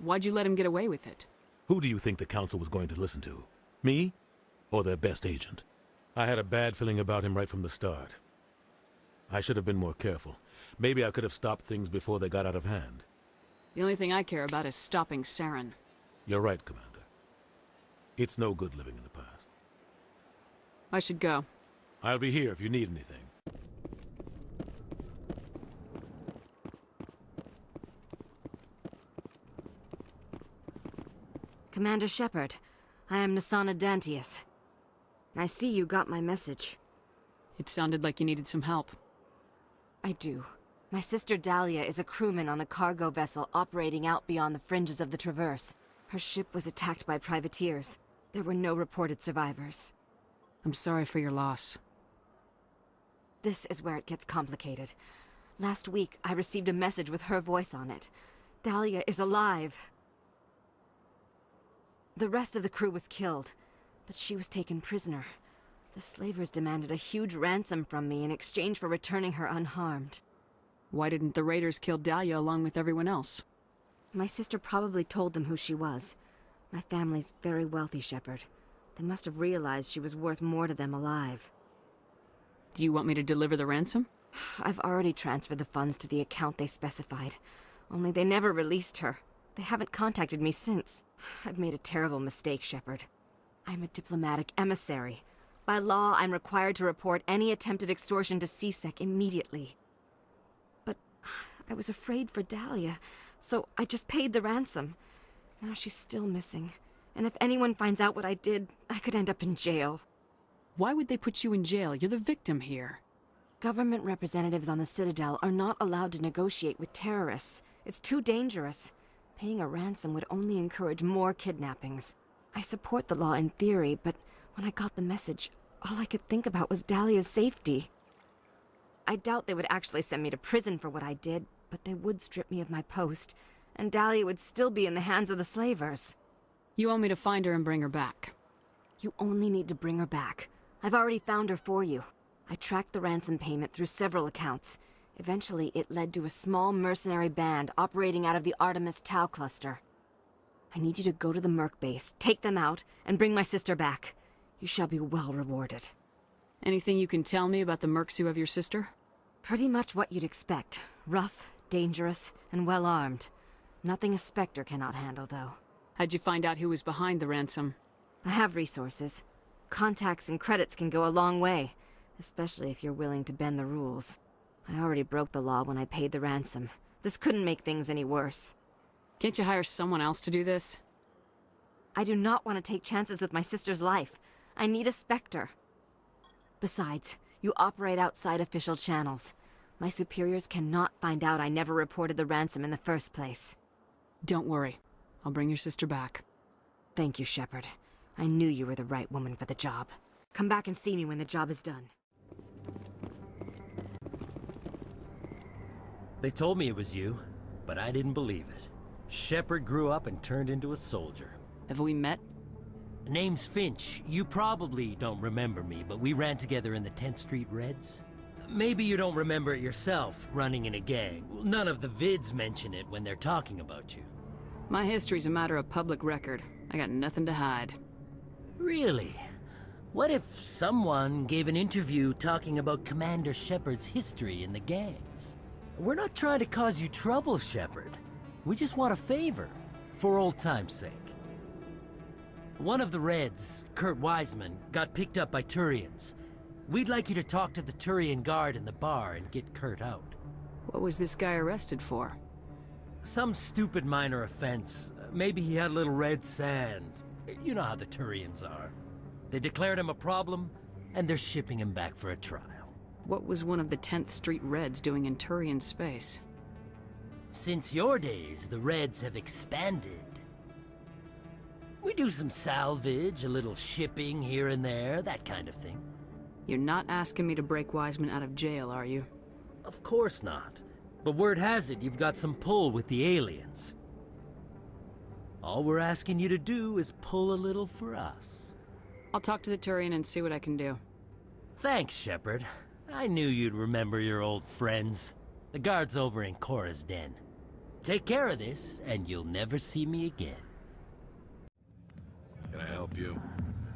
Why'd you let him get away with it? Who do you think the council was going to listen to? Me? Or their best agent? I had a bad feeling about him right from the start. I should have been more careful. Maybe I could have stopped things before they got out of hand. The only thing I care about is stopping Syne. You're right, Commander. It's no good living in the past. I should go. I'll be here if you need anything. Commander Shepard, I am Nasana Dantius. I see you got my message. It sounded like you needed some help. I do. My sister Dahlia is a crewman on the cargo vessel operating out beyond the fringes of the Traverse. Her ship was attacked by privateers. There were no reported survivors. I'm sorry for your loss. This is where it gets complicated. Last week, I received a message with her voice on it. Dahlia is alive. The rest of the crew was killed, but she was taken prisoner. The slavers demanded a huge ransom from me in exchange for returning her unharmed. Why didn't the raiders kill Dahlia along with everyone else? My sister probably told them who she was. My family's very wealthy, Shepard. They must have realized she was worth more to them alive. Do you want me to deliver the ransom? I've already transferred the funds to the account they specified. Only they never released her. They haven't contacted me since. I've made a terrible mistake, Shepard. I'm a diplomatic emissary. By law, I'm required to report any attempted extortion to CSEC immediately. But I was afraid for Dahlia, so I just paid the ransom. Now she's still missing. And if anyone finds out what I did, I could end up in jail. Why would they put you in jail? You're the victim here. Government representatives on the Citadel are not allowed to negotiate with terrorists. It's too dangerous. Paying a ransom would only encourage more kidnappings. I support the law in theory, but when I got the message, all I could think about was Dahlia's safety. I doubt they would actually send me to prison for what I did, but they would strip me of my post, and Dahlia would still be in the hands of the slavers. You want me to find her and bring her back? You only need to bring her back. I've already found her for you. I tracked the ransom payment through several accounts. Eventually, it led to a small mercenary band operating out of the Artemis Tau cluster. I need you to go to the Merc base, take them out, and bring my sister back. You shall be well rewarded. Anything you can tell me about the mercs who have your sister? Pretty much what you'd expect. Rough, dangerous, and well-armed. Nothing a Spectre cannot handle, though. How'd you find out who was behind the ransom? I have resources. Contacts and credits can go a long way, especially if you're willing to bend the rules. I already broke the law when I paid the ransom. This couldn't make things any worse. Can't you hire someone else to do this? I do not want to take chances with my sister's life. I need a Spectre. Besides, you operate outside official channels. My superiors cannot find out I never reported the ransom in the first place. Don't worry. I'll bring your sister back. Thank you, Shepard. I knew you were the right woman for the job. Come back and see me when the job is done. They told me it was you, but I didn't believe it. Shepard grew up and turned into a soldier. Have we met? Name's Finch. You probably don't remember me, but we ran together in the 10th Street Reds. Maybe you don't remember it yourself, running in a gang. None of the vids mention it when they're talking about you. My history's a matter of public record. I got nothing to hide. Really? What if someone gave an interview talking about Commander Shepard's history in the gangs? We're not trying to cause you trouble, Shepard. We just want a favor, for old time's sake. One of the Reds, Kurt Wiseman, got picked up by Turians. We'd like you to talk to the Turian guard in the bar and get Kurt out. What was this guy arrested for? Some stupid minor offense. Maybe he had a little red sand. You know how the Turians are. They declared him a problem, and they're shipping him back for a trial. What was one of the 10th Street Reds doing in Turian space? Since your days, the Reds have expanded. We do some salvage, a little shipping here and there, that kind of thing. You're not asking me to break Wiseman out of jail, are you? Of course not. But word has it you've got some pull with the aliens. All we're asking you to do is pull a little for us. I'll talk to the Turian and see what I can do. Thanks, Shepard. I knew you'd remember your old friends. The guard's over in Cora's den. take care of this, and you'll never see me again. Can I help you?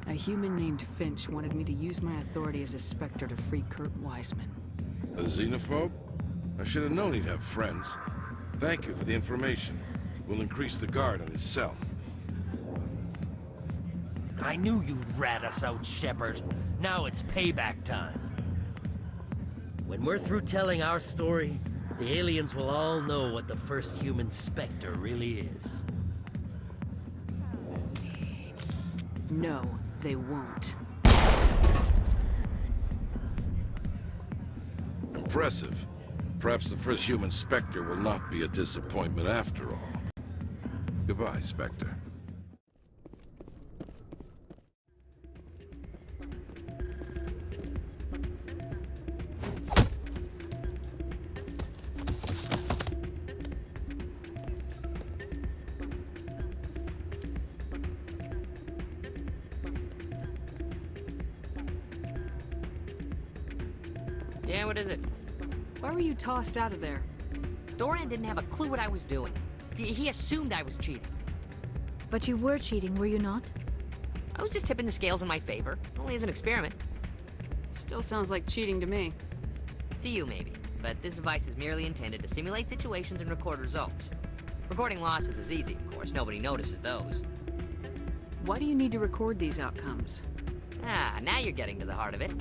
A human named Finch wanted me to use my authority as a Spectre to free Kurt Wiseman. A xenophobe? I should have known he'd have friends. Thank you for the information. We'll increase the guard on his cell. I knew you'd rat us out, Shepard. Now it's payback time. When we're through telling our story, the aliens will all know what the first human Spectre really is. No, they won't. Impressive. Perhaps the first human Spectre will not be a disappointment after all. Goodbye, Spectre. Yeah, what is it? Why were you tossed out of there? Doran didn't have a clue what I was doing. He assumed I was cheating. But you were cheating, were you not? I was just tipping the scales in my favor, only as an experiment. Still sounds like cheating to me. To you, maybe. But this device is merely intended to simulate situations and record results. Recording losses is easy, of course. Nobody notices those. Why do you need to record these outcomes? Ah, now you're getting to the heart of it.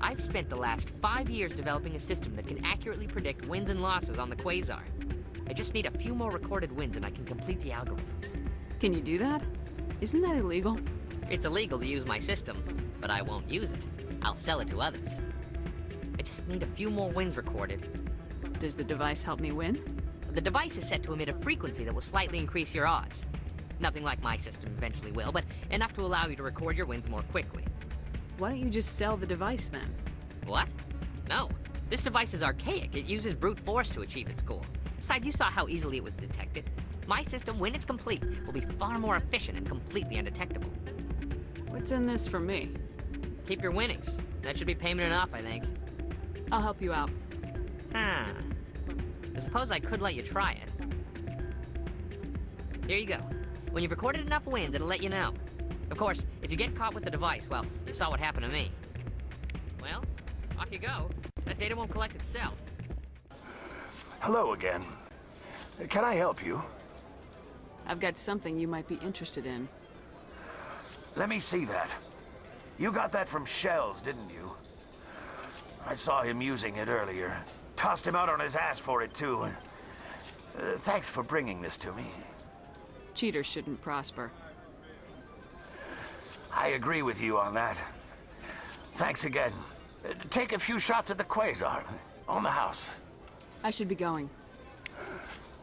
I've spent the last 5 years developing a system that can accurately predict wins and losses on the Quasar. I just need a few more recorded wins and I can complete the algorithms. Can you do that? Isn't that illegal? It's illegal to use my system, but I won't use it. I'll sell it to others. I just need a few more wins recorded. Does the device help me win? The device is set to emit a frequency that will slightly increase your odds. Nothing like my system eventually will, but enough to allow you to record your wins more quickly. Why don't you just sell the device then? What? No. This device is archaic. It uses brute force to achieve its goal. Besides, you saw how easily it was detected. My system, when it's complete, will be far more efficient and completely undetectable. What's in this for me? Keep your winnings. That should be payment enough, I think. I'll help you out. Huh. I suppose I could let you try it. Here you go. When you've recorded enough wins, it'll let you know. Of course, if you get caught with the device, well, you saw what happened to me. Well, off you go. That data won't collect itself. Hello again. Can I help you? I've got something you might be interested in. Let me see that. You got that from Shells, didn't you? I saw him using it earlier. Tossed him out on his ass for it, too. Thanks for bringing this to me. Cheaters shouldn't prosper. I agree with you on that. Thanks again. Take a few shots at the Quasar. On the house. I should be going.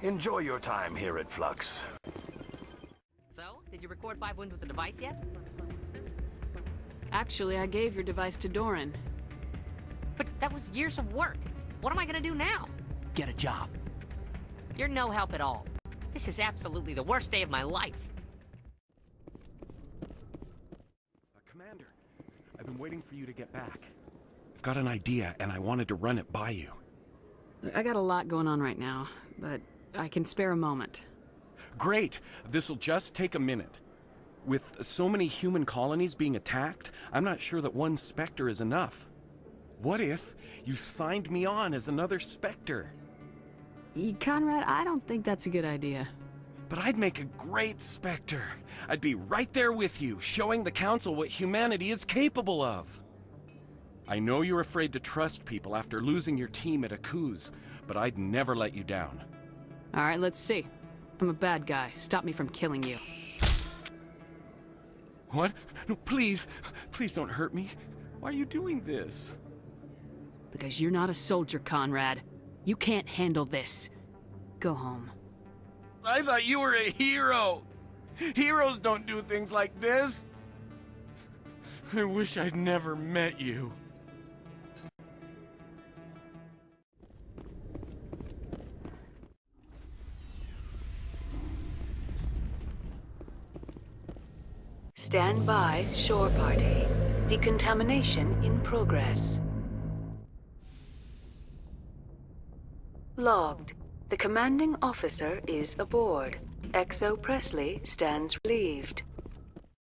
Enjoy your time here at Flux. So, did you record 5 wins with the device yet? Actually, I gave your device to Doran. But that was years of work. What am I gonna do now? Get a job. You're no help at all. This is absolutely the worst day of my life. Commander, I've been waiting for you to get back. I've got an idea, and I wanted to run it by you. I got a lot going on right now, but I can spare a moment. Great! This'll just take a minute. With so many human colonies being attacked, I'm not sure that one Spectre is enough. What if you signed me on as another Spectre? Conrad, I don't think that's a good idea. But I'd make a great Spectre. I'd be right there with you, showing the Council what humanity is capable of. I know you're afraid to trust people after losing your team at Akuz, but I'd never let you down. All right, let's see. I'm a bad guy. Stop me from killing you. What? No, please. Please don't hurt me. Why are you doing this? Because you're not a soldier, Conrad. You can't handle this. Go home. I thought you were a hero. Heroes don't do things like this. I wish I'd never met you. Stand by, shore party. Decontamination in progress. Logged. The commanding officer is aboard. XO Presley stands relieved.